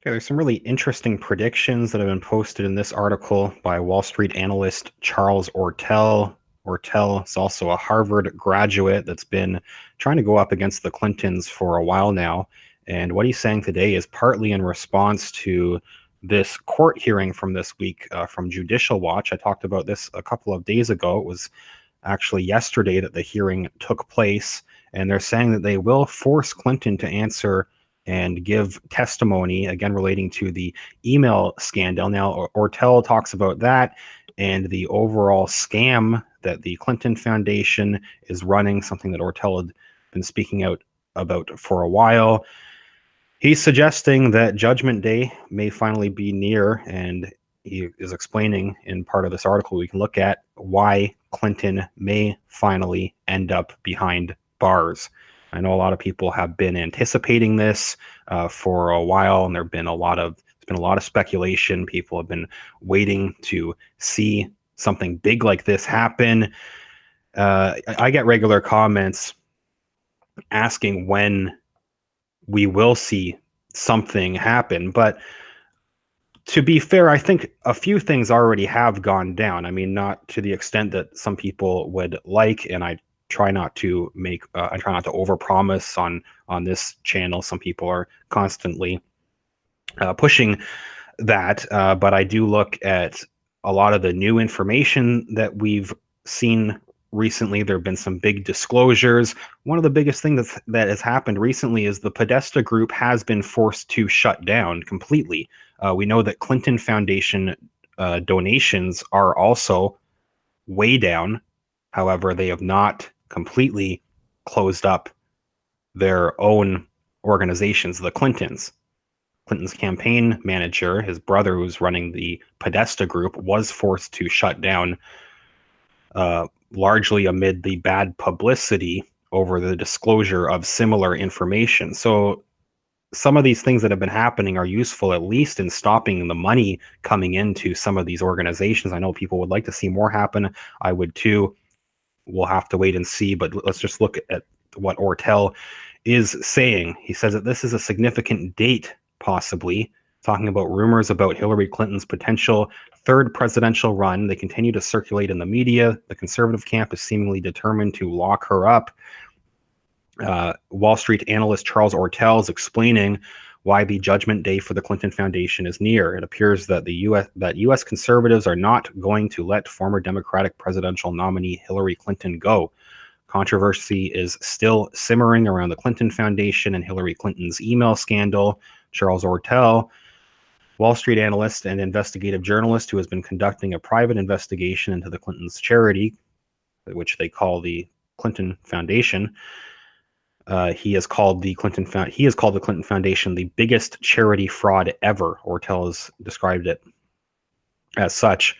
Okay, there's some really interesting predictions that have been posted in this article by Wall Street analyst Charles Ortel. Ortel is also a Harvard graduate that's been trying to go up against the Clintons for a while now. And what he's saying today is partly in response to this court hearing from this week from Judicial Watch. I talked about this a couple of days ago. It was actually yesterday that the hearing took place. And they're saying that they will force Clinton to answer and give testimony, again, relating to the email scandal. Now, Ortel talks about that and the overall scam that the Clinton Foundation is running, something that Ortel had been speaking out about for a while. He's suggesting that Judgment Day may finally be near, and he is explaining in part of this article we can look at why Clinton may finally end up behind bars. I know a lot of people have been anticipating this for a while, and there's been a lot of speculation. People have been waiting to see something big like this happen. I get regular comments asking when we will see something happen, but to be fair, I think a few things already have gone down. I mean, not to the extent that some people would like, and I try not to overpromise on this channel. Some people are constantly pushing that, but I do look at a lot of the new information that we've seen recently. There have been some big disclosures. One of the biggest things that has happened recently is the Podesta Group has been forced to shut down completely. We know that Clinton Foundation donations are also way down. However, they have not completely closed up their own organizations. The Clinton's campaign manager, his brother, who's running the Podesta Group, was forced to shut down largely amid the bad publicity over the disclosure of similar information. So some of these things that have been happening are useful, at least in stopping the money coming into some of these organizations. I know people would like to see more happen. I would too. We'll have to wait and see, but let's just look at what Ortel is saying. He says that this is a significant date, possibly, talking about rumors about Hillary Clinton's potential third presidential run. They continue to circulate in the media. The conservative camp is seemingly determined to lock her up. Wall Street analyst Charles Ortel is explaining why the judgment day for the Clinton Foundation is near. It appears that U.S. conservatives are not going to let former Democratic presidential nominee Hillary Clinton go. Controversy is still simmering around the Clinton Foundation and Hillary Clinton's email scandal. Charles Ortel, Wall Street analyst and investigative journalist who has been conducting a private investigation into the Clintons' charity, which they call the Clinton Foundation. He has called the Clinton Foundation the biggest charity fraud ever. Ortel has described it as such.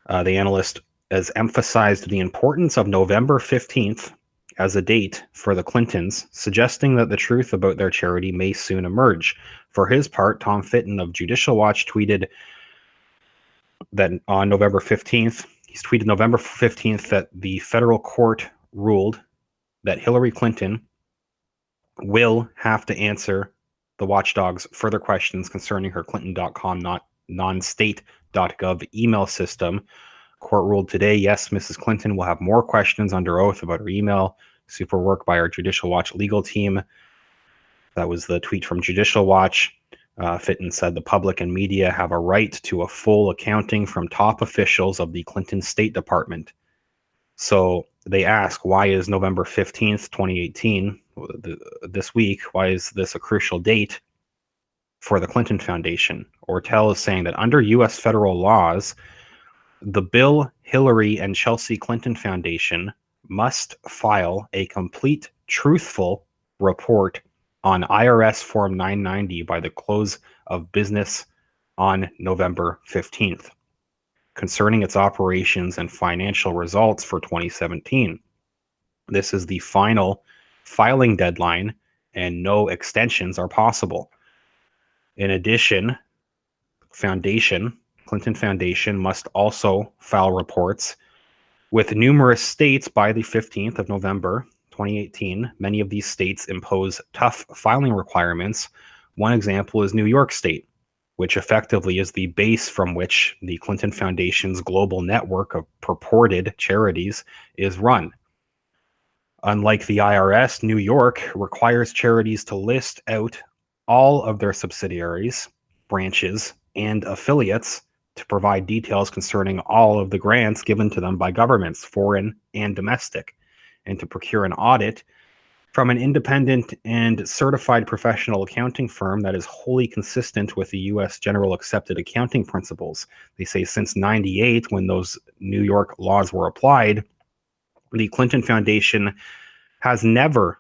The analyst has emphasized the importance of November 15th as a date for the Clintons, suggesting that the truth about their charity may soon emerge. For his part, Tom Fitton of Judicial Watch tweeted that on November 15th, that the federal court ruled that Hillary Clinton will have to answer the watchdog's further questions concerning her Clinton.com non-state.gov email system. Court ruled today, yes, Mrs. Clinton will have more questions under oath about her email. Super work by our Judicial Watch legal team. That was the tweet from Judicial Watch. Fitton said the public and media have a right to a full accounting from top officials of the Clinton State Department. So they ask, why is November 15th, 2018, this week, why is this a crucial date for the Clinton Foundation? Ortel is saying that under U.S. federal laws, the Bill, Hillary, and Chelsea Clinton Foundation must file a complete, truthful report on IRS Form 990 by the close of business on November 15th concerning its operations and financial results for 2017. This is the final filing deadline, and no extensions are possible. In addition, Clinton Foundation must also file reports with numerous states by the 15th of November 2018. Many of these states impose tough filing requirements, One example is New York State, which effectively is the base from which the Clinton Foundation's global network of purported charities is run. Unlike the IRS, New York requires charities to list out all of their subsidiaries, branches, and affiliates to provide details concerning all of the grants given to them by governments, foreign and domestic, and to procure an audit from an independent and certified professional accounting firm that is wholly consistent with the U.S. General Accepted Accounting Principles. They say since '98, when those New York laws were applied, the Clinton Foundation has never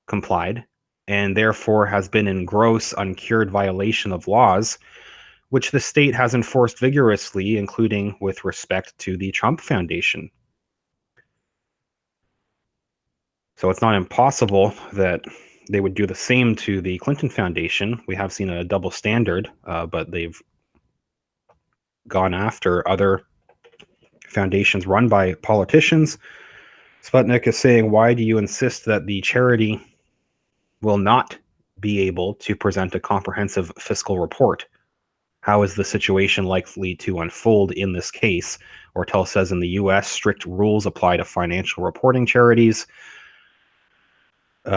complied and therefore has been in gross uncured violation of laws, which the state has enforced vigorously, including with respect to the Trump Foundation. So it's not impossible that they would do the same to the Clinton Foundation. We have seen a double standard, but they've gone after other foundations run by politicians. Sputnik is saying, why do you insist that the charity will not be able to present a comprehensive fiscal report? How is the situation likely to unfold in this case? Ortel says in the U.S., strict rules apply to financial reporting charities.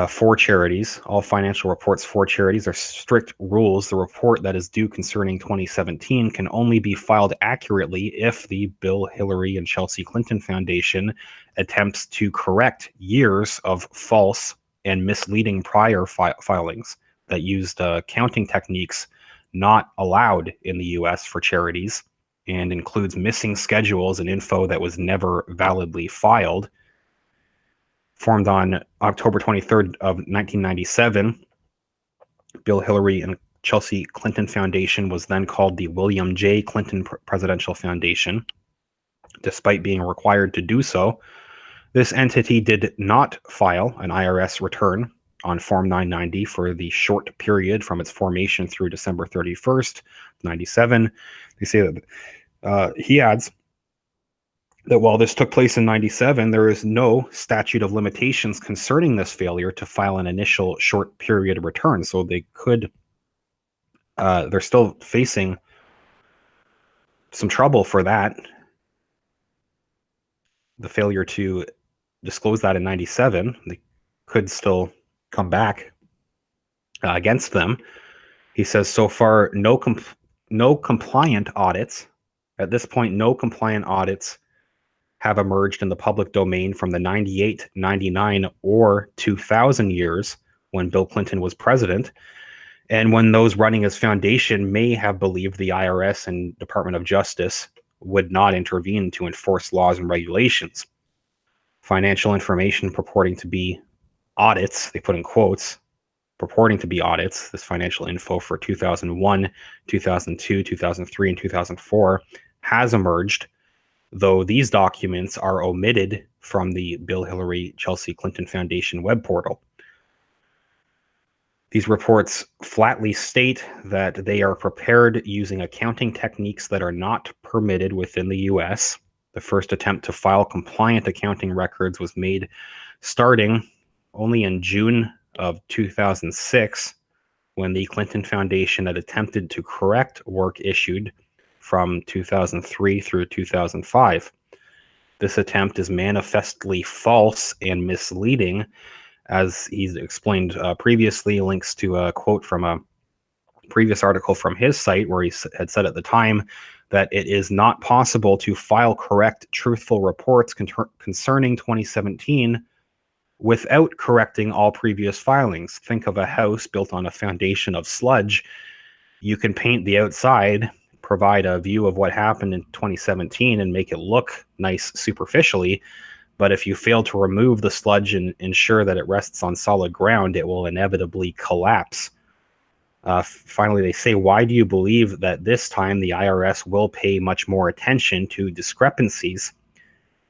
For charities, all financial reports for charities are strict rules. The report that is due concerning 2017 can only be filed accurately if the Bill, Hillary, and Chelsea Clinton Foundation attempts to correct years of false and misleading prior filings that used counting techniques not allowed in the U.S. for charities and includes missing schedules and info that was never validly filed. Formed on October 23rd of 1997, Bill, Hillary, and Chelsea Clinton Foundation was then called the William J. Clinton Presidential Foundation. Despite being required to do so, this entity did not file an IRS return on Form 990 for the short period from its formation through December 31st, 97. They say that he adds that while this took place in 97, there is no statute of limitations concerning this failure to file an initial short period return. So they could, they're still facing some trouble for that. The failure to disclose that in 97, they could still come back against them. He says so far, no compliant audits. At this point, no compliant audits have emerged in the public domain from the 98, 99, or 2000 years when Bill Clinton was president, and when those running his foundation may have believed the IRS and Department of Justice would not intervene to enforce laws and regulations. Financial information purporting to be audits, they put in quotes, purporting to be audits, this financial info for 2001, 2002, 2003, and 2004 has emerged, though these documents are omitted from the Bill, Hillary, Chelsea Clinton Foundation web portal. These reports flatly state that they are prepared using accounting techniques that are not permitted within the U.S. The first attempt to file compliant accounting records was made starting only in June of 2006, when the Clinton Foundation had attempted to correct work issued from 2003 through 2005. This attempt is manifestly false and misleading, as he's explained previously. Links to a quote from a previous article from his site where he had said at the time that it is not possible to file correct, truthful reports concerning 2017 without correcting all previous filings. Think of a house built on a foundation of sludge. You can paint the outside, provide a view of what happened in 2017 and make it look nice superficially, but if you fail to remove the sludge and ensure that it rests on solid ground, it will inevitably collapse. Finally, they say, why do you believe that this time the IRS will pay much more attention to discrepancies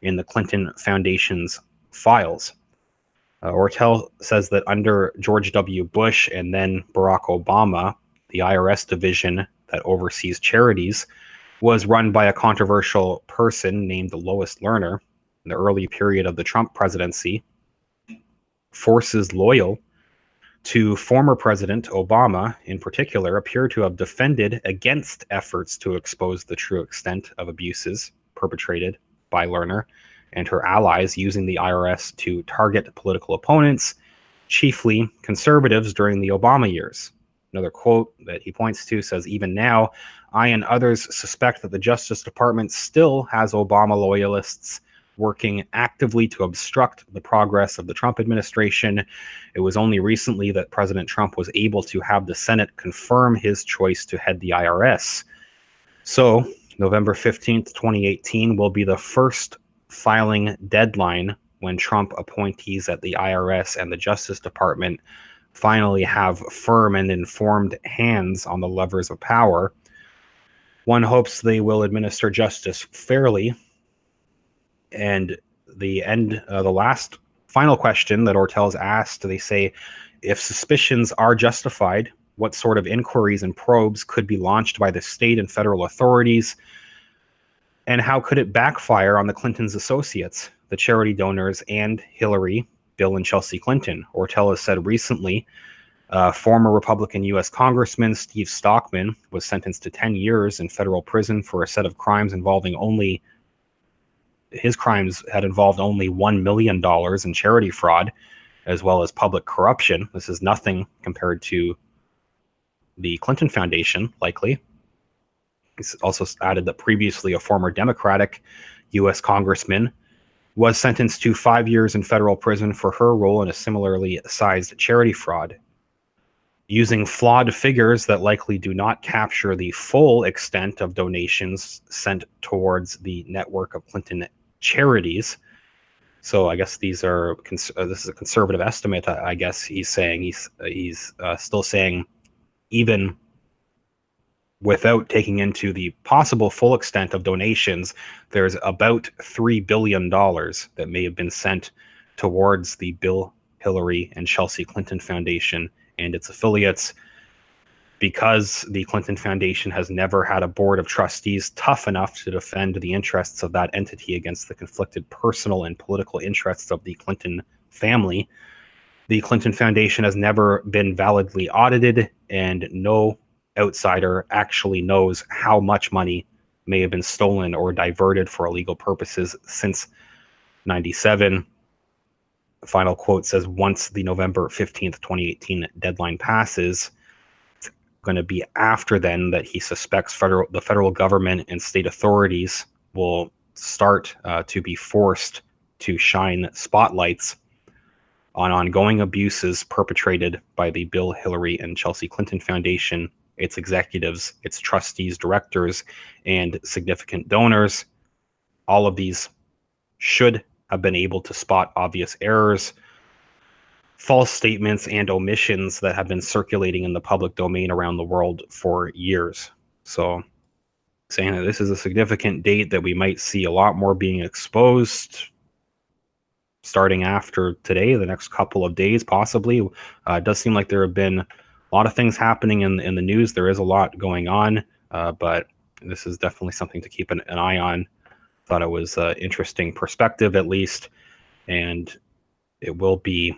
in the Clinton Foundation's files? Ortel says that under George W. Bush and then Barack Obama, the IRS division that oversees charities was run by a controversial person named Lois Lerner. In the early period of the Trump presidency, forces loyal to former President Obama, in particular, appear to have defended against efforts to expose the true extent of abuses perpetrated by Lerner and her allies using the IRS to target political opponents, chiefly conservatives, during the Obama years. Another quote that he points to says, "Even now, I and others suspect that the Justice Department still has Obama loyalists working actively to obstruct the progress of the Trump administration. It was only recently that President Trump was able to have the Senate confirm his choice to head the IRS." So, November 15th, 2018 will be the first filing deadline when Trump appointees at the IRS and the Justice Department finally have firm and informed hands on the levers of power. One hopes they will administer justice fairly. And the last final question that Ortel's asked, they say, if suspicions are justified, what sort of inquiries and probes could be launched by the state and federal authorities? And how could it backfire on the Clintons' associates, the charity donors, and Hillary, Bill, and Chelsea Clinton? Ortel has said recently, former Republican U.S. Congressman Steve Stockman was sentenced to 10 years in federal prison for a set of crimes his crimes had involved only $1 million in charity fraud, as well as public corruption. This is nothing compared to the Clinton Foundation, likely. He's also added that previously a former Democratic U.S. congressman was sentenced to 5 years in federal prison for her role in a similarly sized charity fraud. Using flawed figures that likely do not capture the full extent of donations sent towards the network of Clinton charities. So I guess this is a conservative estimate. I guess he's saying he's still saying, even without taking into the possible full extent of donations, there's about $3 billion that may have been sent towards the Bill, Hillary, and Chelsea Clinton Foundation and its affiliates, because the Clinton Foundation has never had a board of trustees tough enough to defend the interests of that entity against the conflicted personal and political interests of the Clinton family. The Clinton Foundation has never been validly audited, and no outsider actually knows how much money may have been stolen or diverted for illegal purposes since 1997. The final quote says, once the November 15th, 2018 deadline passes, it's going to be after then that he suspects the federal government and state authorities will start to be forced to shine spotlights on ongoing abuses perpetrated by the Bill, Hillary, and Chelsea Clinton Foundation, its executives, its trustees, directors, and significant donors. All of these should have been able to spot obvious errors, false statements, and omissions that have been circulating in the public domain around the world for years. So, saying that this is a significant date that we might see a lot more being exposed starting after today, the next couple of days, possibly. It does seem like there have been a lot of things happening in the news. There is a lot going on, but this is definitely something to keep an eye on. Thought it was an interesting perspective, at least, and it will be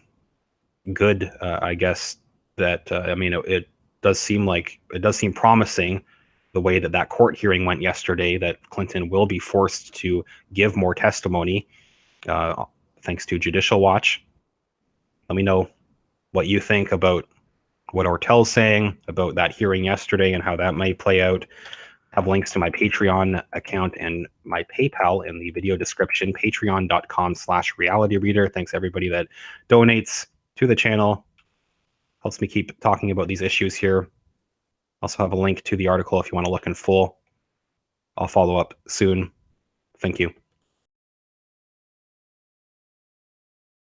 good, I guess, that it does seem promising the way that court hearing went yesterday, that Clinton will be forced to give more testimony, thanks to Judicial Watch. Let me know what you think about what Ortel's saying about that hearing yesterday and how that might play out. Have links to my Patreon account and my PayPal in the video description, patreon.com/realityreader. Thanks everybody that donates to the channel. Helps me keep talking about these issues here. Also have a link to the article if you want to look in full. I'll follow up soon. Thank you.